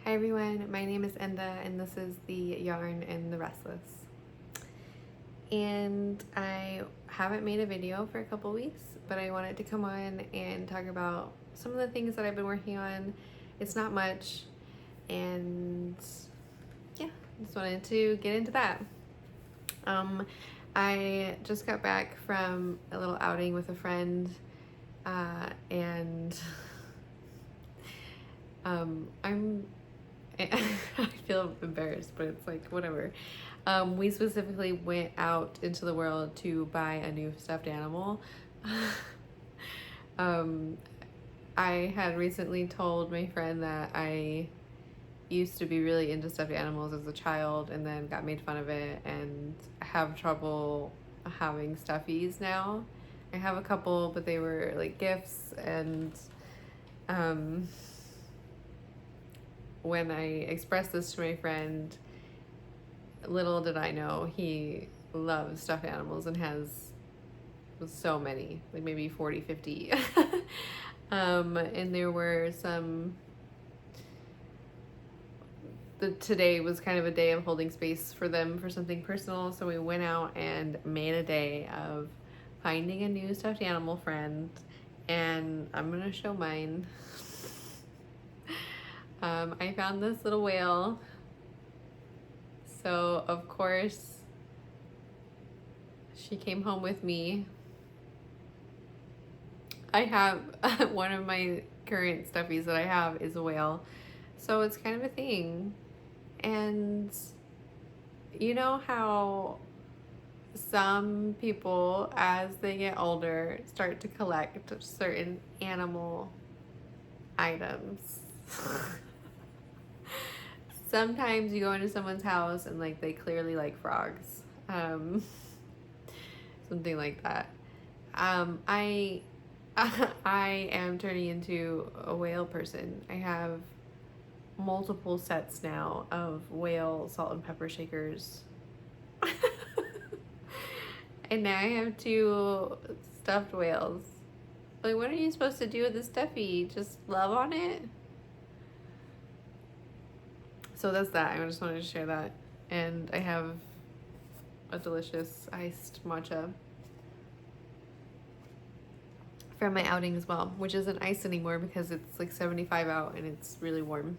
Hi everyone, my name is Enda and this is the Yarn and the Restless. And I haven't made a video for a couple weeks, but I wanted to come on and talk about some of the things that I've been working on. It's not much, and yeah, just wanted to get into that. I just got back from a little outing with a friend, and I feel embarrassed, but it's like, whatever. We specifically went out into the world to buy a new stuffed animal. I had recently told my friend that I used to be really into stuffed animals as a child and then got made fun of it and have trouble having stuffies now. I have a couple, but they were like gifts, and when I expressed this to my friend, little did I know he loves stuffed animals and has so many, like maybe 40, 50. And there were some, today was kind of a day of holding space for them for something personal, so we went out and made a day of finding a new stuffed animal friend, and I'm gonna show mine. I found this little whale, so of course she came home with me. I have one of my current stuffies that I have is a whale, so it's kind of a thing. And you know how some people, as they get older, start to collect certain animal items. Sometimes you go into someone's house and like they clearly like frogs, something like that. I I am turning into a whale person. I have multiple sets now of whale salt and pepper shakers. And now I have 2 stuffed whales. Like, what are you supposed to do with the stuffy? Just love on it? So that's that. I just wanted to share that. And I have a delicious iced matcha from my outing as well, which isn't ice anymore because it's like 75 out and it's really warm.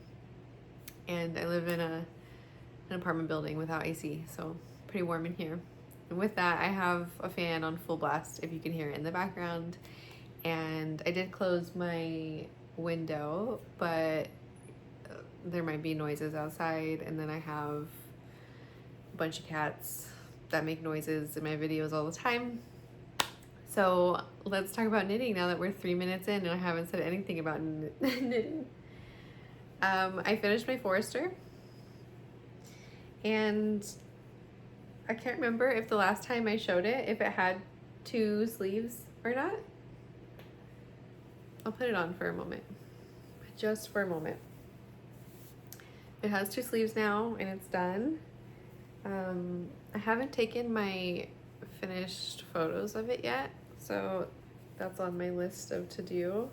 And I live in an apartment building without AC, so pretty warm in here. And with that, I have a fan on full blast if you can hear it in the background. And I did close my window, but there might be noises outside. And then I have a bunch of cats that make noises in my videos all the time. So let's talk about knitting now that we're 3 minutes in and I haven't said anything about knitting. I finished my Forester, and I can't remember if the last time I showed it, if it had 2 sleeves or not. I'll put it on for a moment, just for a moment. It has 2 sleeves now and it's done. I haven't taken my finished photos of it yet, so that's on my list of to do.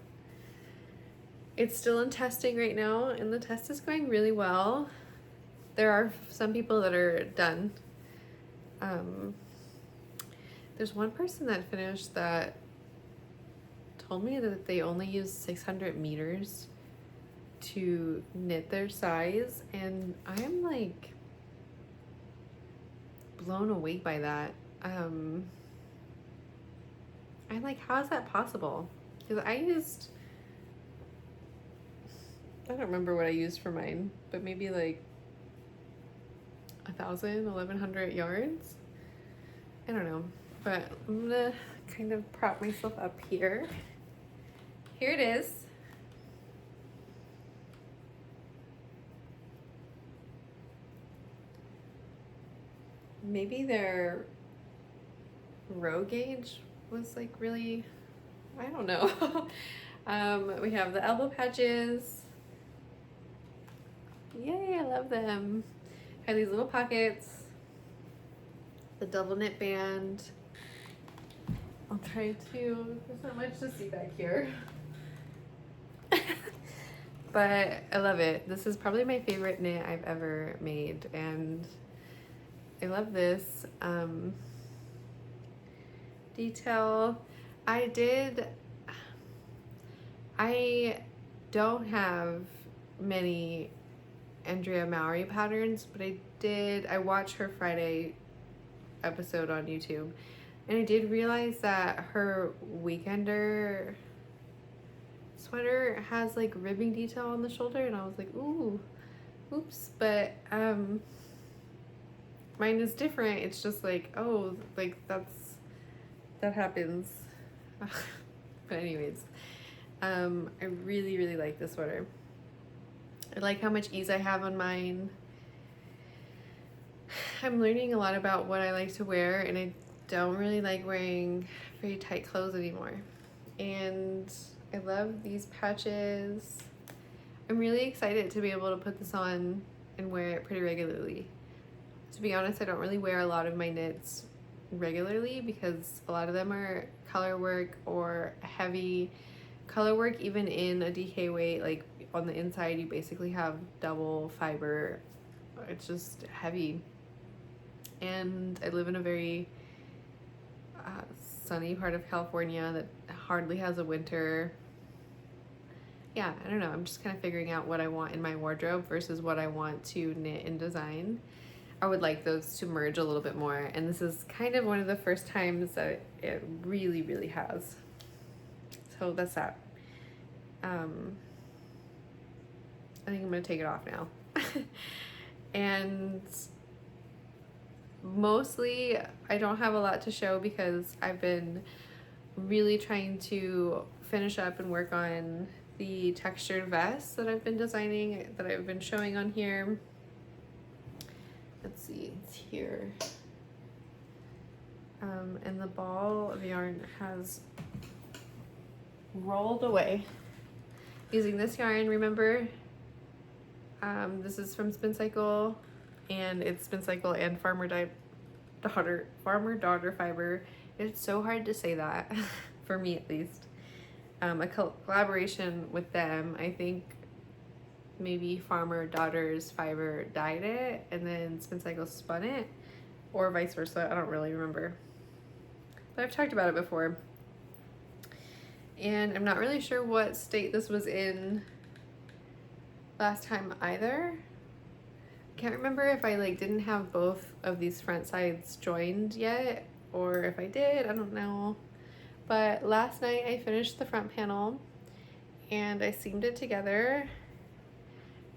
It's still in testing right now and the test is going really well. There are some people that are done. There's one person that finished that told me that they only use 600 meters to knit their size, and I am like blown away by that. I'm like, how is that possible? Because I don't remember what I used for mine, but maybe like 1,100 yards. I don't know, but I'm gonna kind of prop myself up here. Here it is. Maybe their row gauge was like really, I don't know. We have the elbow patches. Yay, I love them. Have these little pockets, the double knit band. I'll try to, there's not much to see back here. but I love it. This is probably my favorite knit I've ever made, and I love this detail. I don't have many Andrea Mowry patterns, but I watched her Friday episode on YouTube, and I did realize that her Weekender sweater has like ribbing detail on the shoulder, and I was like, ooh, oops. But mine is different. It's just like, oh, like that happens. But anyways, I really, really like this sweater. I like how much ease I have on mine. I'm learning a lot about what I like to wear, and I don't really like wearing very tight clothes anymore. And I love these patches. I'm really excited to be able to put this on and wear it pretty regularly. To be honest, I don't really wear a lot of my knits regularly because a lot of them are color work or heavy color work. Even in a DK weight, like on the inside, you basically have double fiber. It's just heavy. And I live in a very sunny part of California that hardly has a winter. Yeah, I don't know. I'm just kind of figuring out what I want in my wardrobe versus what I want to knit and design. I would like those to merge a little bit more, and this is kind of one of the first times that it really, really has. So that's that. I think I'm gonna take it off now. And mostly I don't have a lot to show because I've been really trying to finish up and work on the textured vests that I've been designing, that I've been showing on here. Let's see, it's here. And the ball of yarn has rolled away. Using this yarn, remember, this is from Spin Cycle, and it's Spin Cycle and Farmer Daughter fiber. It's so hard to say that, for me at least. A collaboration with them. I think maybe Farmer Daughter's fiber dyed it, and then Spin Cycle spun it, or vice versa. I don't really remember, but I've talked about it before. And I'm not really sure what state this was in last time either. I can't remember if I like didn't have both of these front sides joined yet, or if I did, I don't know. But last night I finished the front panel and I seamed it together,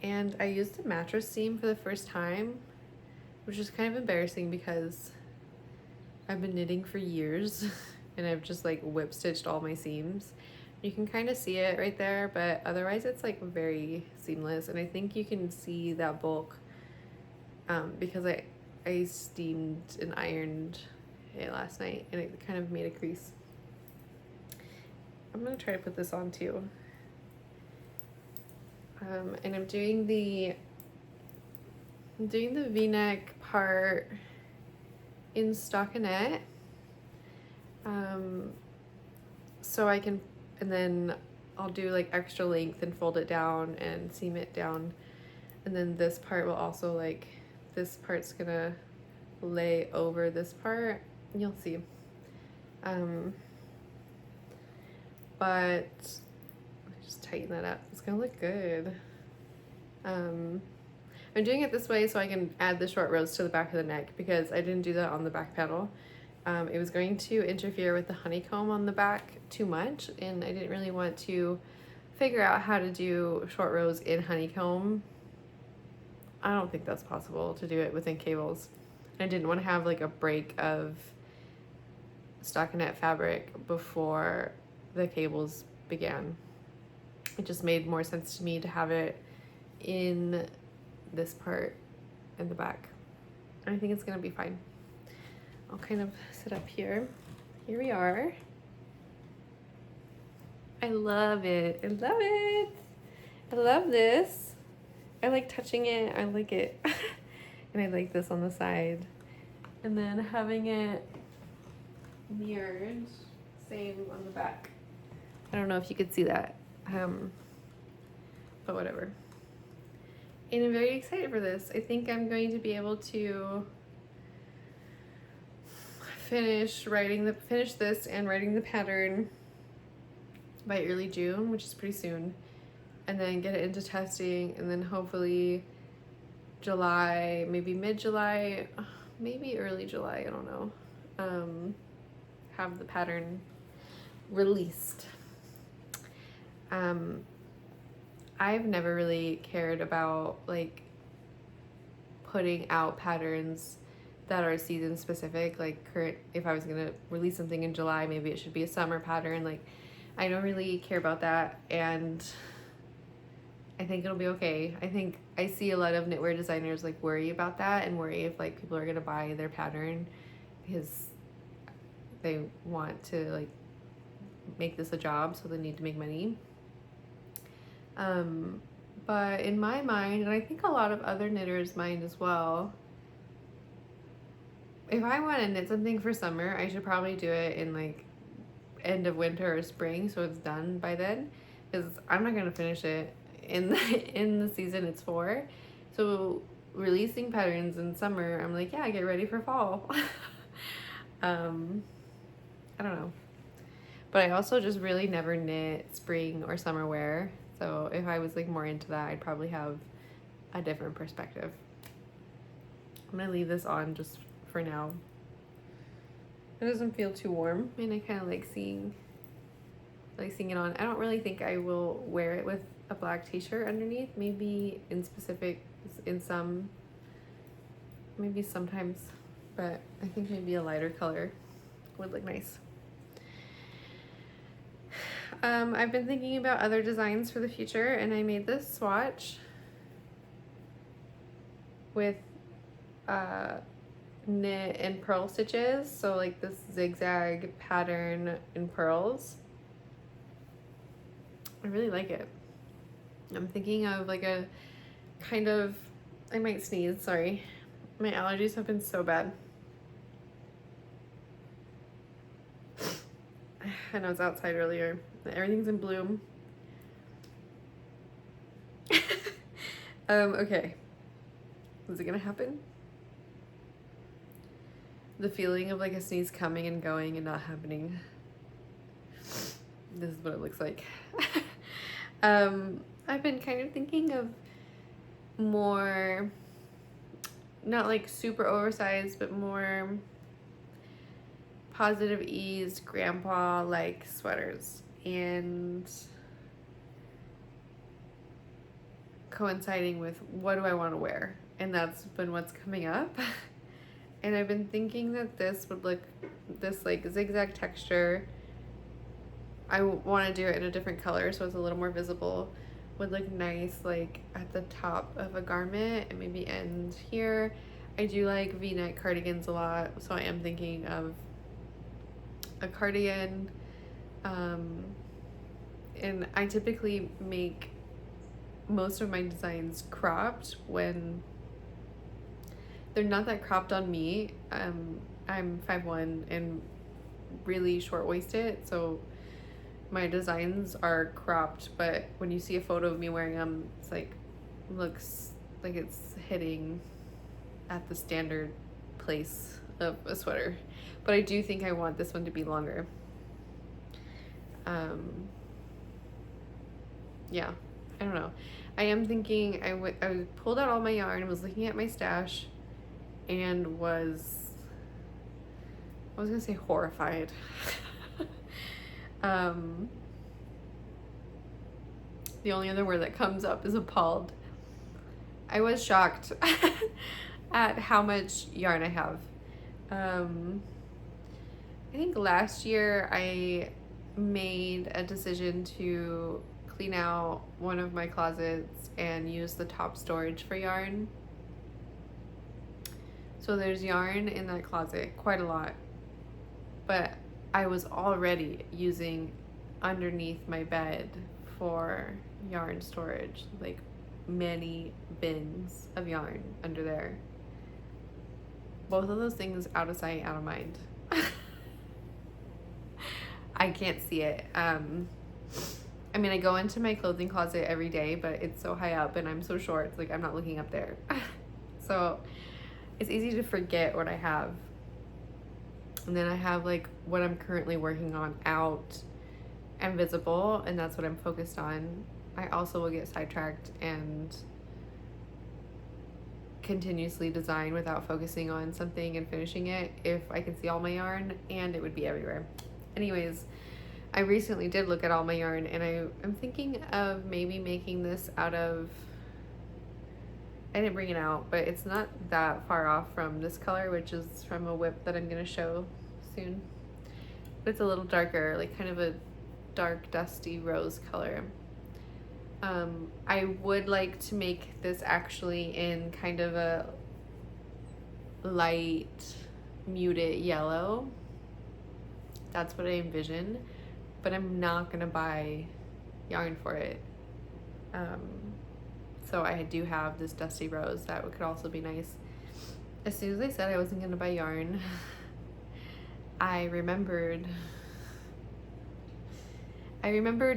and I used a mattress seam for the first time, which is kind of embarrassing because I've been knitting for years and I've just like whip stitched all my seams. You can kind of see it right there, but otherwise it's like very seamless. And I think you can see that bulk because I steamed and ironed it last night, and it kind of made a crease. I'm gonna try to put this on too. And I'm doing the V-neck part in stockinette. So I can, and then I'll do like extra length and fold it down and seam it down. And then this part will also, like, this part's gonna lay over this part. You'll see. But just tighten that up. It's gonna look good. I'm doing it this way so I can add the short rows to the back of the neck, because I didn't do that on the back panel. It was going to interfere with the honeycomb on the back too much, and I didn't really want to figure out how to do short rows in honeycomb. I don't think that's possible to do it within cables. I didn't want to have like a break of stockinette fabric before the cables began. It just made more sense to me to have it in this part in the back. And I think it's gonna be fine. I'll kind of sit up here. Here we are. I love it. I love it. I love this. I like touching it. I like it. And I like this on the side. And then having it mirrored, same on the back. I don't know if you could see that. but whatever. And I'm very excited for this. I think I'm going to be able to finish this and writing the pattern by early June, which is pretty soon, and then get it into testing, and then hopefully July, maybe mid-July, maybe early July, I don't know, have the pattern released. I've never really cared about like putting out patterns that are season specific, like if I was gonna release something in July, maybe it should be a summer pattern. Like, I don't really care about that, and I think it'll be okay. I think I see a lot of knitwear designers like worry about that and worry if like people are gonna buy their pattern because they want to like make this a job, so they need to make money. But in my mind, and I think a lot of other knitters' mind as well, if I want to knit something for summer, I should probably do it in like end of winter or spring, so it's done by then, because I'm not gonna finish it in the season it's for. So releasing patterns in summer, I'm like, yeah, get ready for fall. I don't know, but I also just really never knit spring or summer wear. So if I was like more into that, I'd probably have a different perspective. I'm gonna leave this on just for now. It doesn't feel too warm, and I kind of like seeing it on. I don't really think I will wear it with a black t-shirt underneath. Maybe maybe sometimes, but I think maybe a lighter color would look nice. I've been thinking about other designs for the future, and I made this swatch with knit and purl stitches, so like this zigzag pattern in pearls. I really like it. I'm thinking of like a kind of, I might sneeze, sorry. My allergies have been so bad. And I was outside earlier. Everything's in bloom. Okay. Is it gonna happen? The feeling of like a sneeze coming and going and not happening. This is what it looks like. I've been kind of thinking of more, not like super oversized, but more positive ease grandpa like sweaters, and coinciding with what do I want to wear, and that's been what's coming up. And I've been thinking that this would look, this like zigzag texture, I want to do it in a different color so it's a little more visible, would look nice like at the top of a garment and maybe end here. I do like V-neck cardigans a lot, so I am thinking of a cardigan. And I typically make most of my designs cropped when they're not that cropped on me. I'm 5'1" and really short-waisted, so my designs are cropped, but when you see a photo of me wearing them, it's like, looks like it's hitting at the standard place of a sweater. But I do think I want this one to be longer. Yeah, I don't know. I am thinking, I pulled out all my yarn and was looking at my stash and I was gonna say horrified. The only other word that comes up is appalled. I was shocked at how much yarn I have. I think last year I made a decision to clean out one of my closets and use the top storage for yarn. So there's yarn in that closet, quite a lot, but I was already using underneath my bed for yarn storage, like many bins of yarn under there. Both of those things out of sight, out of mind. I can't see it. I mean, I go into my clothing closet every day, but it's so high up and I'm so short. It's like I'm not looking up there. So it's easy to forget what I have. And then I have like what I'm currently working on out and visible, and that's what I'm focused on. I also will get sidetracked and continuously design without focusing on something and finishing it if I can see all my yarn, and it would be everywhere. Anyways, I recently did look at all my yarn, and I'm thinking of maybe making this out of, I didn't bring it out, but it's not that far off from this color, which is from a whip that I'm going to show soon. But it's a little darker, like kind of a dark, dusty rose color. I would like to make this actually in kind of a light, muted yellow. That's what I envision, but I'm not gonna buy yarn for it. So I do have this dusty rose that could also be nice. As soon as I said I wasn't gonna buy yarn, I remembered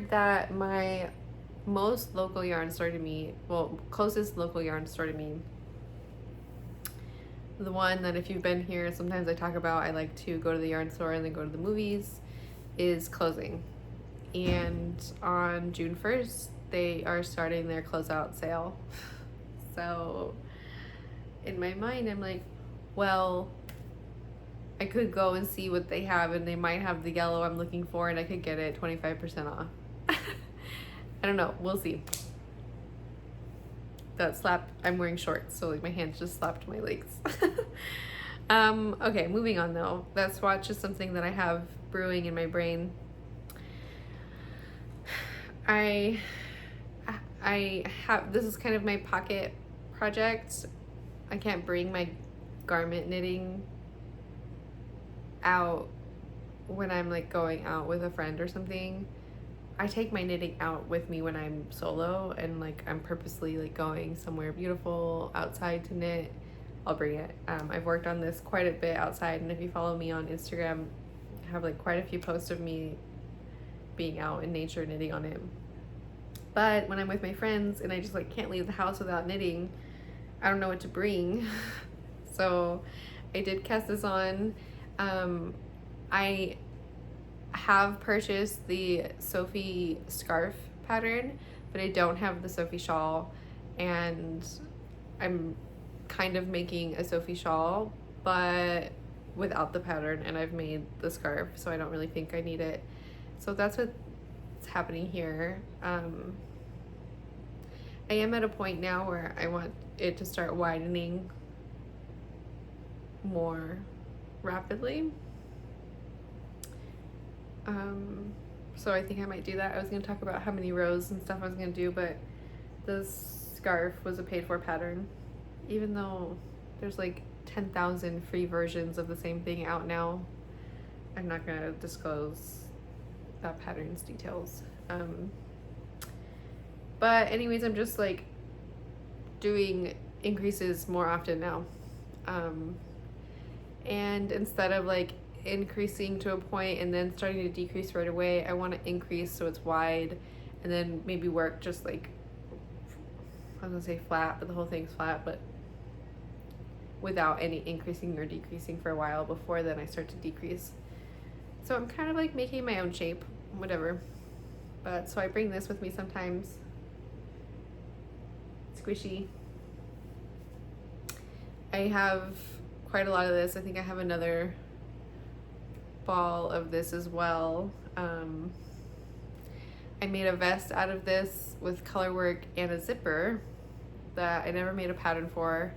that my most local yarn store to me, well, closest local yarn store to me, the one that if you've been here, sometimes I talk about, I like to go to the yarn store and then go to the movies, is closing. And on June 1st, they are starting their closeout sale. So in my mind, I'm like, well, I could go and see what they have, and they might have the yellow I'm looking for, and I could get it 25% off. I don't know, we'll see. That slap, I'm wearing shorts, so like my hands just slapped my legs. Okay, moving on though. That swatch is something that I have brewing in my brain. I have, this is kind of my pocket project. I can't bring my garment knitting out when I'm like going out with a friend or something. I take my knitting out with me when I'm solo and like I'm purposely like going somewhere beautiful outside to knit. I'll bring it. I've worked on this quite a bit outside, and if you follow me on Instagram, I have like quite a few posts of me being out in nature knitting on it. But when I'm with my friends and I just like can't leave the house without knitting, I don't know what to bring. So I did cast this on. I have purchased the Sophie scarf pattern, but I don't have the Sophie shawl, and I'm kind of making a Sophie shawl but without the pattern, and I've made the scarf, so I don't really think I need it. So that's what's happening here. I am at a point now where I want it to start widening more rapidly. So I think I might do that. I was going to talk about how many rows and stuff I was going to do, but the scarf was a paid for pattern, even though there's like 10,000 free versions of the same thing out now. I'm not going to disclose that pattern's details. But anyways, I'm just like doing increases more often now. And instead of like increasing to a point and then starting to decrease right away, I want to increase so it's wide, and then maybe work just like, I was gonna say flat, but the whole thing's flat, but without any increasing or decreasing for a while before then I start to decrease. So I'm kind of like making my own shape, whatever. But so I bring this with me sometimes. Squishy. I have quite a lot of this. I think I have another ball of this as well. I made a vest out of this with color work and a zipper that I never made a pattern for,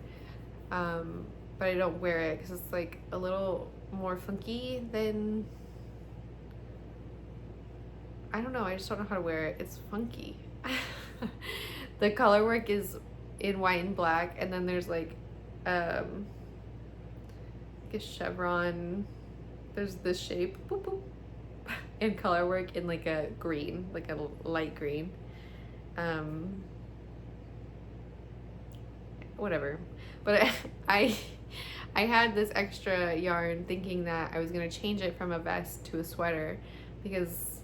but I don't wear it because it's like a little more funky than, I don't know, I just don't know how to wear it. It's funky. The color work is in white and black, and then there's like a chevron. There's this shape, boop, boop, and color work in like a green, like a light green. Whatever. But I had this extra yarn thinking that I was gonna change it from a vest to a sweater, because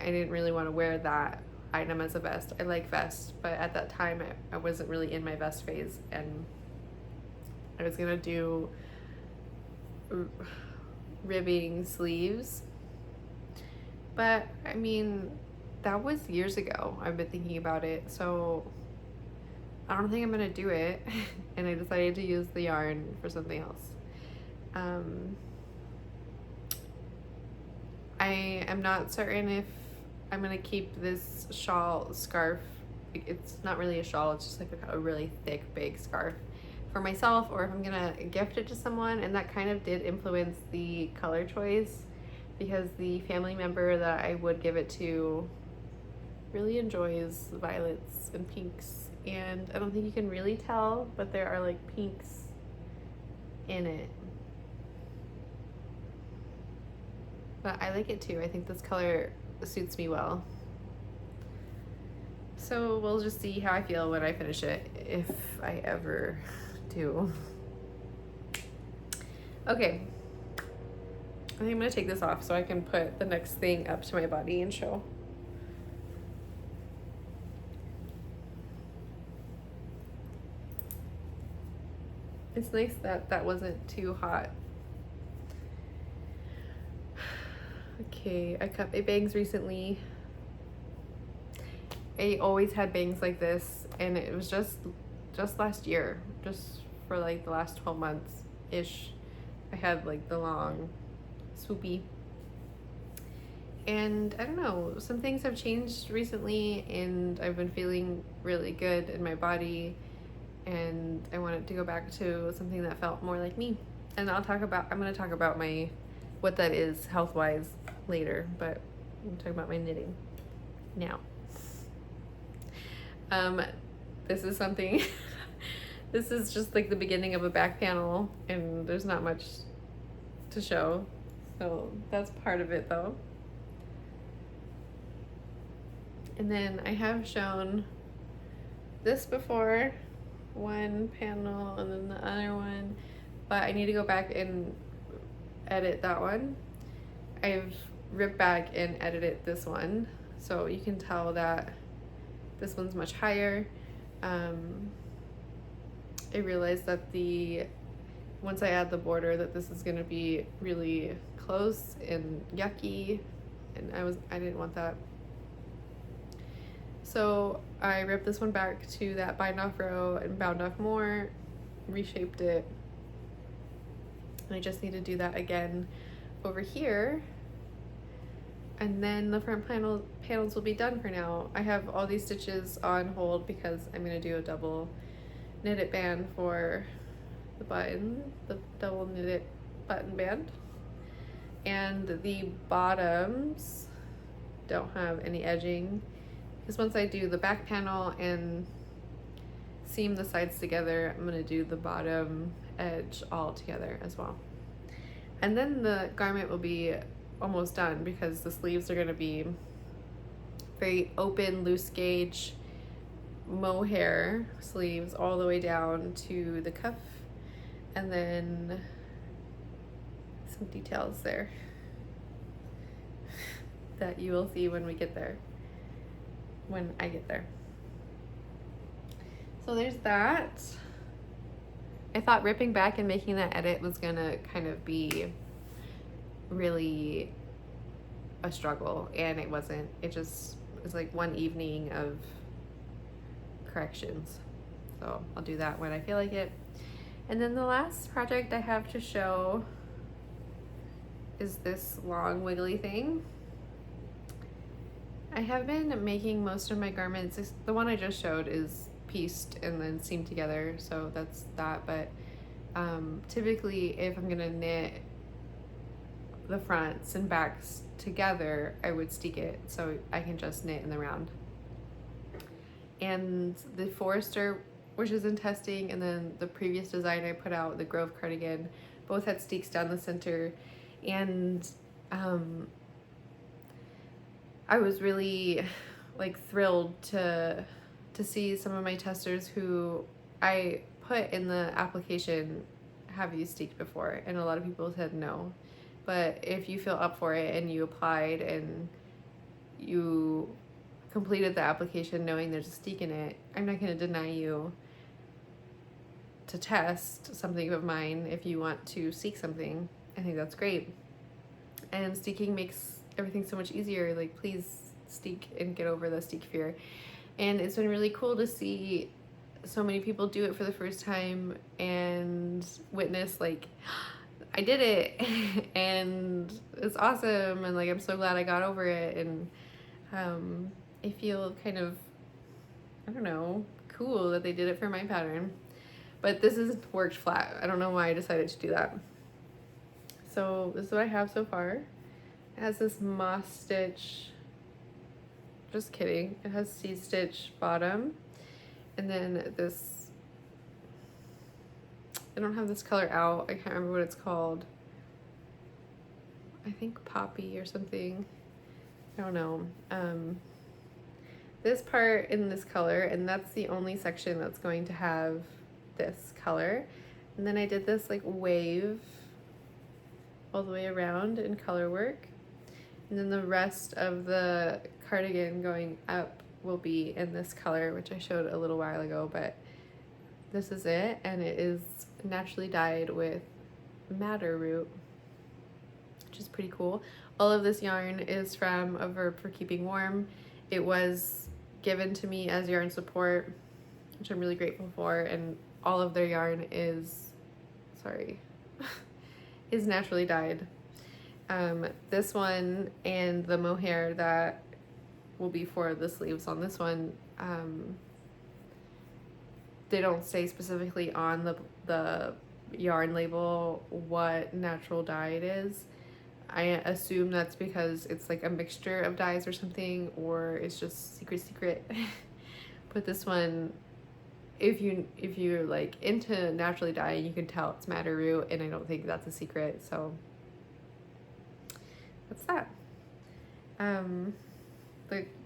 I didn't really want to wear that item as a vest. I like vests, but at that time I wasn't really in my vest phase, and I was gonna do ribbing sleeves, but I mean, that was years ago. I've been thinking about it, so I don't think I'm gonna do it. And I decided to use the yarn for something else. I am not certain if I'm gonna keep this shawl scarf. It's not really a shawl, it's just like a really thick, big scarf for myself, or if I'm gonna gift it to someone. And that kind of did influence the color choice, because the family member that I would give it to really enjoys violets and pinks, and I don't think you can really tell, but there are like pinks in it. But I like it too. I think this color suits me well. So we'll just see how I feel when I finish it, if I ever do. Okay, I think I'm gonna take this off so I can put the next thing up to my body and show. It's nice that that wasn't too hot. Okay, I cut my bangs recently. I always had bangs like this, and it was just last year, just for like the last 12 months ish. I had like the long swoopy, and I don't know, some things have changed recently, and I've been feeling really good in my body, and I wanted to go back to something that felt more like me. And I'm gonna talk about what that is health-wise later, but I'm talking about my knitting now. This is something this is just like the beginning of a back panel, and there's not much to show, so that's part of it though. And then I have shown this before, one panel and then the other one, but I need to go back and edit that one. I've ripped back and edited this one, so you can tell that this one's much higher. I realized that once I add the border, that this is gonna be really close and yucky, and I didn't want that. So I ripped this one back to that bind off row and bound off more, reshaped it. And I just need to do that again over here. And then the front panels will be done for now. I have all these stitches on hold because I'm gonna do a double knitted band for the button, the double knitted button band. And the bottoms don't have any edging, because once I do the back panel and seam the sides together, I'm gonna do the bottom edge all together as well. And then the garment will be almost done, because the sleeves are gonna be very open, loose gauge mohair sleeves all the way down to the cuff, and then some details there that you will see when I get there. So there's that. I thought ripping back and making that edit was gonna kind of be really a struggle, and it wasn't. It was like one evening of corrections. So I'll do that when I feel like it. And then the last project I have to show is this long wiggly thing. I have been making most of my garments. The one I just showed is pieced and then seamed together, so that's that. But typically, if I'm gonna knit the fronts and backs together, I would steek it so I can just knit in the round. And the Forester, which is in testing, and then the previous design I put out, the Grove cardigan, both had steeks down the center. And I was really like thrilled to see some of my testers who I put in the application, have you steeked before? And a lot of people said no. But if you feel up for it and you applied and you completed the application knowing there's a steek in it, I'm not going to deny you to test something of mine if you want to steek something. I think that's great. And steeking makes everything so much easier. Like, please steek and get over the steek fear. And it's been really cool to see so many people do it for the first time and witness, like, I did it and it's awesome, and like I'm so glad I got over it. And I feel kind of, I don't know, cool that they did it for my pattern. But this has worked flat. I don't know why I decided to do that. So this is what I have so far. It has this moss stitch, just kidding, it has seed stitch bottom, and then this, I don't have this color out, I can't remember what it's called. I think poppy or something, I don't know. This part in this color, and that's the only section that's going to have this color. And then I did this like wave all the way around in color work. And then the rest of the cardigan going up will be in this color, which I showed a little while ago, but this is it. And it is naturally dyed with madder root, which is pretty cool. All of this yarn is from A Verb for Keeping Warm. It was given to me as yarn support, which I'm really grateful for. And all of their yarn is, is naturally dyed. This one and the mohair that will be for the sleeves on this one, they don't say specifically on the yarn label what natural dye it is. I assume that's because it's like a mixture of dyes or something, or it's just secret. But this one, if you're like into naturally dyeing, you can tell it's madder root, and I don't think that's a secret. So that's that.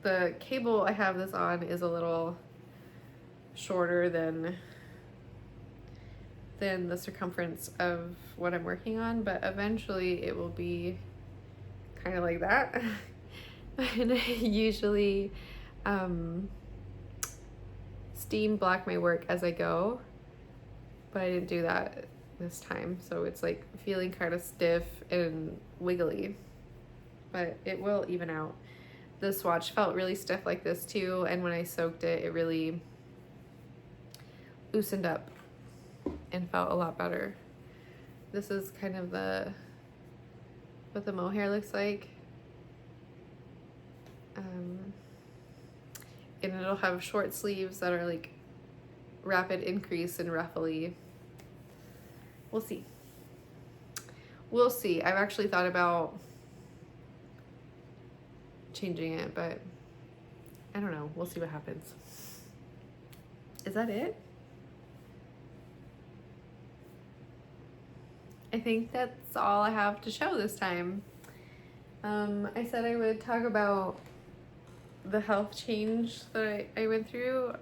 The cable I have this on is a little shorter than the circumference of what I'm working on, but eventually it will be kind of like that. And I usually steam black my work as I go, but I didn't do that this time, so it's like feeling kind of stiff and wiggly, but it will even out. The swatch felt really stiff like this too, and when I soaked it, it really loosened up and felt a lot better. This is kind of what the mohair looks like. And it'll have short sleeves that are like rapid increase and ruffly. We'll see. We'll see. I've actually thought about changing it, but I don't know. We'll see what happens. Is that it? I think that's all I have to show this time. I said I would talk about the health change that I went through,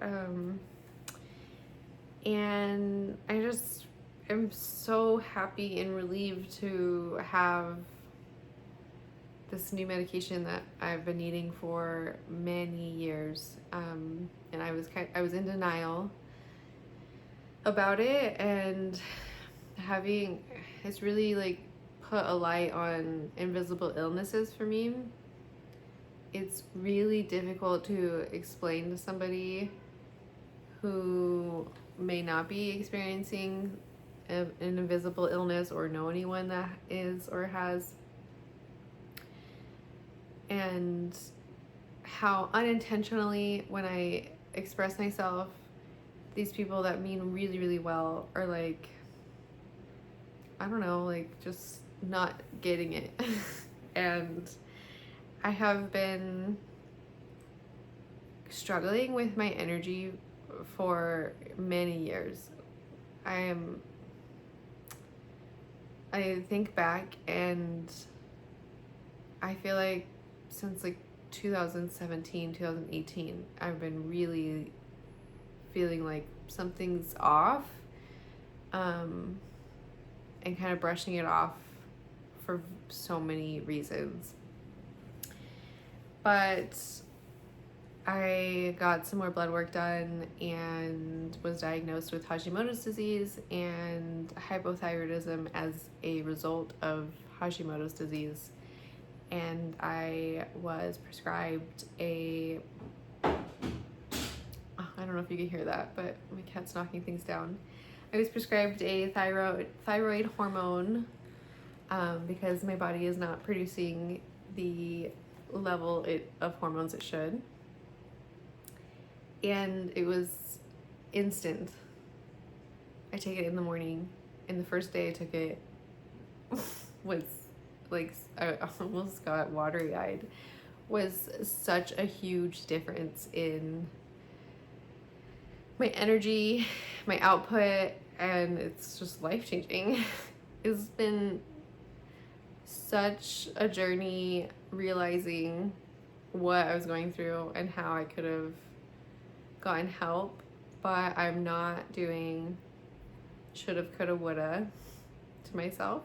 and I just am so happy and relieved to have this new medication that I've been needing for many years, and I was in denial about it, and it's really like put a light on invisible illnesses for me. It's really difficult to explain to somebody who may not be experiencing an invisible illness or know anyone that is or has, and how unintentionally, when I express myself, these people that mean really, really well are like, I don't know, like just not getting it. And I have been struggling with my energy for many years. I think back, and I feel like since like 2017, 2018, I've been really feeling like something's off, and kind of brushing it off for so many reasons. But I got some more blood work done and was diagnosed with Hashimoto's disease and hypothyroidism as a result of Hashimoto's disease. And I was prescribed I don't know if you can hear that, but my cat's knocking things down. I was prescribed a thyroid hormone because my body is not producing the level of hormones it should. And it was instant. I take it in the morning, and the first day I took it was like, I almost got watery-eyed. Was such a huge difference in my energy, my output, and it's just life-changing. It's been such a journey realizing what I was going through and how I could have gotten help, but I'm not doing shoulda, coulda, woulda to myself,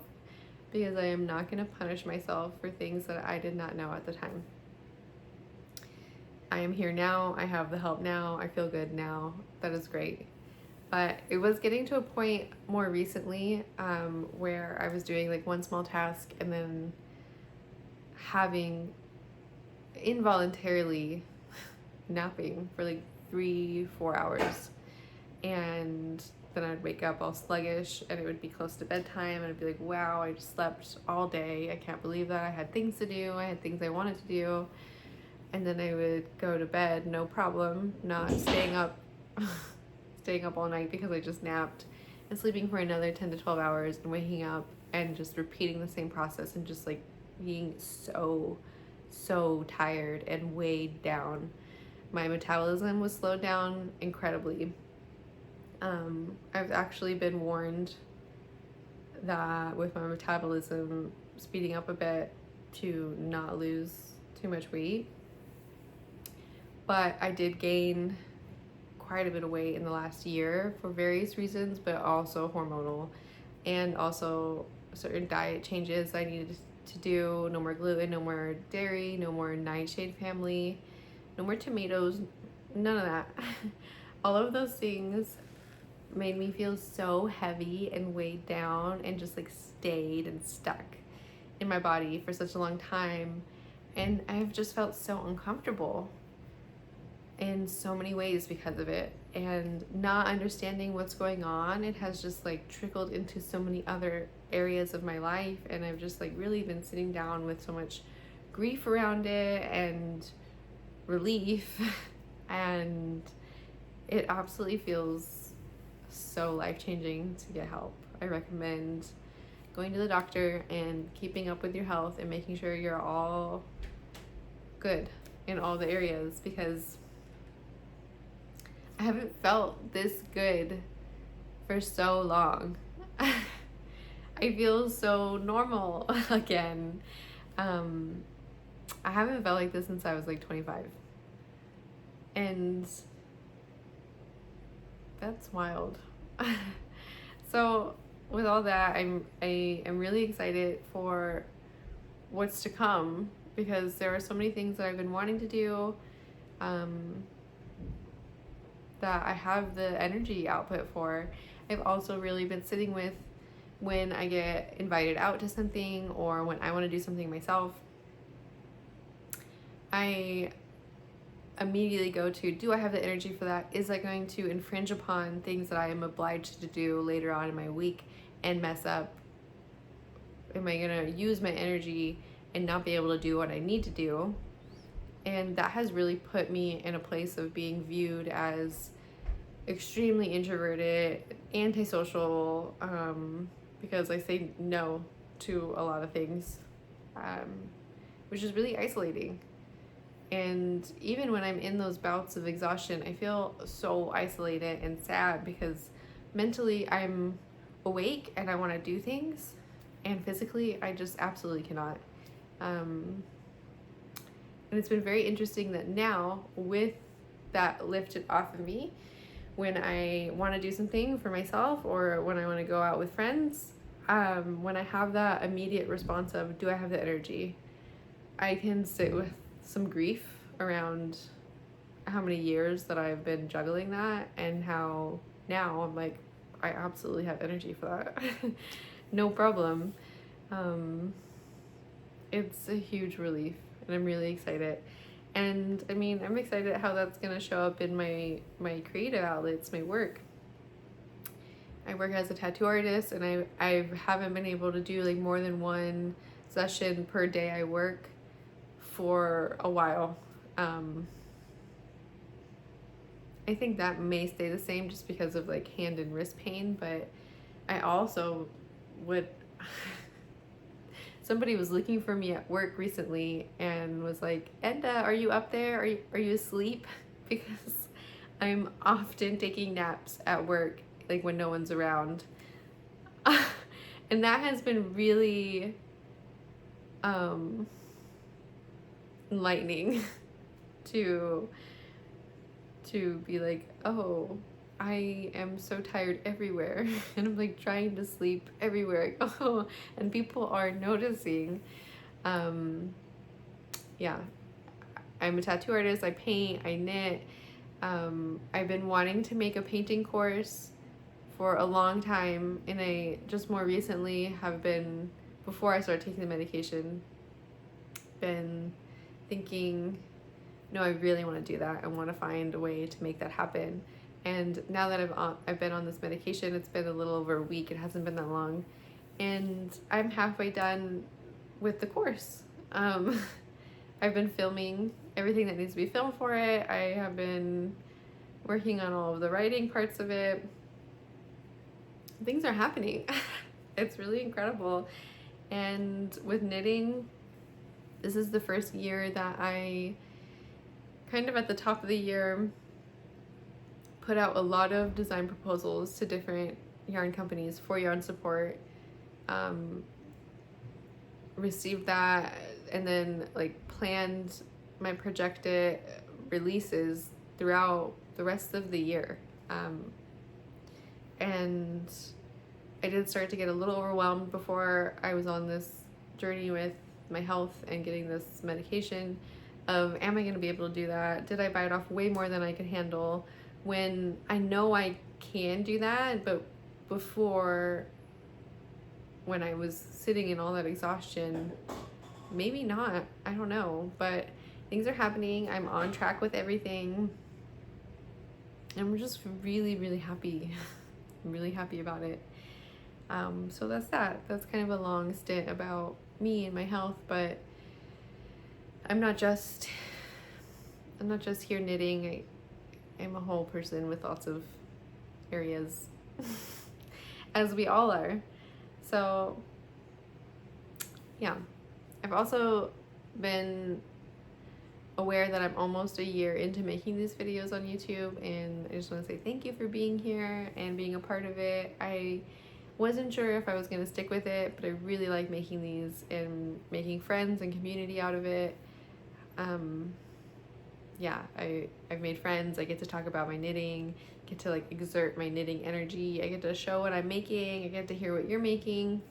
because I am not going to punish myself for things that I did not know at the time. I am here now. I have the help now. I feel good now. That is great. But it was getting to a point more recently where I was doing like one small task and then having involuntarily napping for like 3-4 hours. And then I'd wake up all sluggish and it would be close to bedtime and I'd be like, wow, I just slept all day. I can't believe that. I had things to do. I had things I wanted to do. And then I would go to bed, no problem, not staying up all night because I just napped, and sleeping for another 10 to 12 hours and waking up and just repeating the same process and just like being so tired and weighed down. My metabolism was slowed down incredibly. I've actually been warned that with my metabolism speeding up a bit to not lose too much weight. But I did gain quite a bit of weight in the last year for various reasons, but also hormonal, and also certain diet changes I needed to do. No more gluten, no more dairy, no more nightshade family, no more tomatoes, none of that. All of those things made me feel so heavy and weighed down and just like stayed and stuck in my body for such a long time. And I've just felt so uncomfortable in so many ways because of it, and not understanding what's going on. It has just like trickled into so many other areas of my life, and I've just like really been sitting down with so much grief around it and relief and it absolutely feels so life-changing to get help. I recommend going to the doctor and keeping up with your health and making sure you're all good in all the areas, because I haven't felt this good for so long. I feel so normal again. I haven't felt like this since I was like 25. And that's wild. So with all that, I am really excited for what's to come, because there are so many things that I've been wanting to do, that I have the energy output for. I've also really been sitting with when I get invited out to something or when I want to do something myself. I immediately go to, do I have the energy for that? Is that going to infringe upon things that I am obliged to do later on in my week and mess up? Am I going to use my energy and not be able to do what I need to do? And that has really put me in a place of being viewed as extremely introverted, antisocial, because I say no to a lot of things, which is really isolating. And even when I'm in those bouts of exhaustion, I feel so isolated and sad, because mentally I'm awake and I want to do things, and physically I just absolutely cannot. And it's been very interesting that now, with that lifted off of me, when I want to do something for myself or when I want to go out with friends, when I have that immediate response of, do I have the energy? I can sit with some grief around how many years that I've been juggling that, and how now I'm like, I absolutely have energy for that. No problem. It's a huge relief, and I'm really excited. And I mean, I'm excited how that's gonna show up in my creative outlets, my work. I work as a tattoo artist, and I haven't been able to do like more than one session per day I work for a while. I think that may stay the same just because of like hand and wrist pain, but I also would somebody was looking for me at work recently and was like, Enda, are you up there? Are you asleep? Because I'm often taking naps at work, like when no one's around. And that has been really enlightening to be like, oh, I am so tired everywhere, and I'm like trying to sleep everywhere I go, and people are noticing. Yeah, I'm a tattoo artist. I paint, I knit. I've been wanting to make a painting course for a long time, and I just more recently have been, before I started taking the medication, been thinking, no, I really want to do that. I want to find a way to make that happen. And now that I've been on this medication, it's been a little over a week. It hasn't been that long, and I'm halfway done with the course. I've been filming everything that needs to be filmed for it. I have been working on all of the writing parts of it. Things are happening. It's really incredible. And with knitting, this is the first year that I kind of at the top of the year put out a lot of design proposals to different yarn companies for yarn support. Received that, and then like planned my projected releases throughout the rest of the year. And I did start to get a little overwhelmed before I was on this journey with my health and getting this medication of, am I going to be able to do that? Did I bite off way more than I could handle? When I know I can do that, but before, when I was sitting in all that exhaustion, maybe not. I don't know, but things are happening. I'm on track with everything. And we're just really, really happy. I'm really happy about it. So that's that. That's kind of a long stint about me and my health, but I'm not just here knitting. I'm a whole person with lots of areas, as we all are. So yeah, I've also been aware that I'm almost a year into making these videos on YouTube, and I just want to say thank you for being here and being a part of it. I wasn't sure if I was going to stick with it, but I really like making these and making friends and community out of it. Yeah, I've made friends. I get to talk about my knitting, get to like exert my knitting energy. I get to show what I'm making. I get to hear what you're making.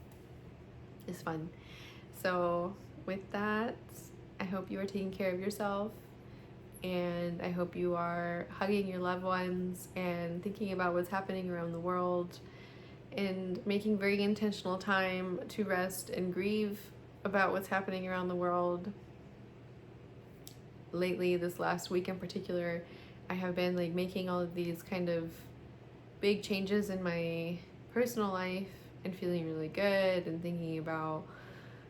It's fun. So with that, I hope you are taking care of yourself, and I hope you are hugging your loved ones and thinking about what's happening around the world, and making very intentional time to rest and grieve about what's happening around the world. Lately, this last week in particular, I have been like making all of these kind of big changes in my personal life and feeling really good and thinking about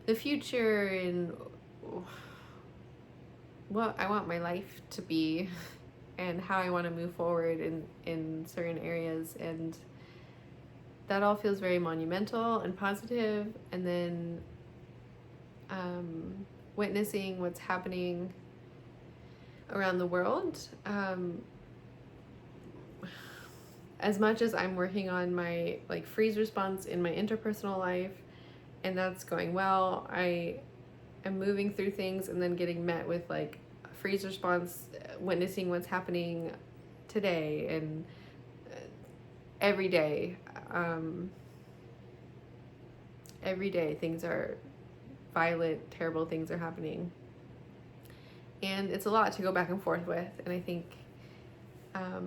the future and what I want my life to be and how I want to move forward in certain areas. And that all feels very monumental and positive. And then witnessing what's happening around the world. As much as I'm working on my like freeze response in my interpersonal life, and that's going well, I am moving through things and then getting met with like a freeze response, witnessing what's happening today and every day. Every day things are violent, terrible things are happening. And it's a lot to go back and forth with. And I think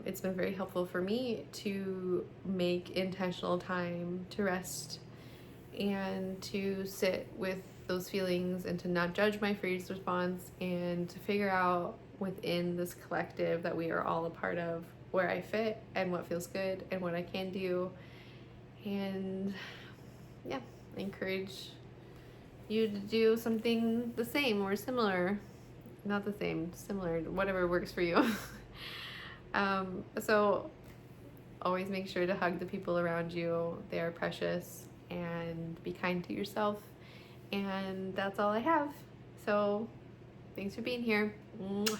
it's been very helpful for me to make intentional time to rest and to sit with those feelings and to not judge my freeze response and to figure out within this collective that we are all a part of where I fit and what feels good and what I can do. And yeah, I encourage you to do something the same or similar. Not the same, similar, whatever works for you. So always make sure to hug the people around you. They are precious, and be kind to yourself. And that's all I have. So thanks for being here. Mwah.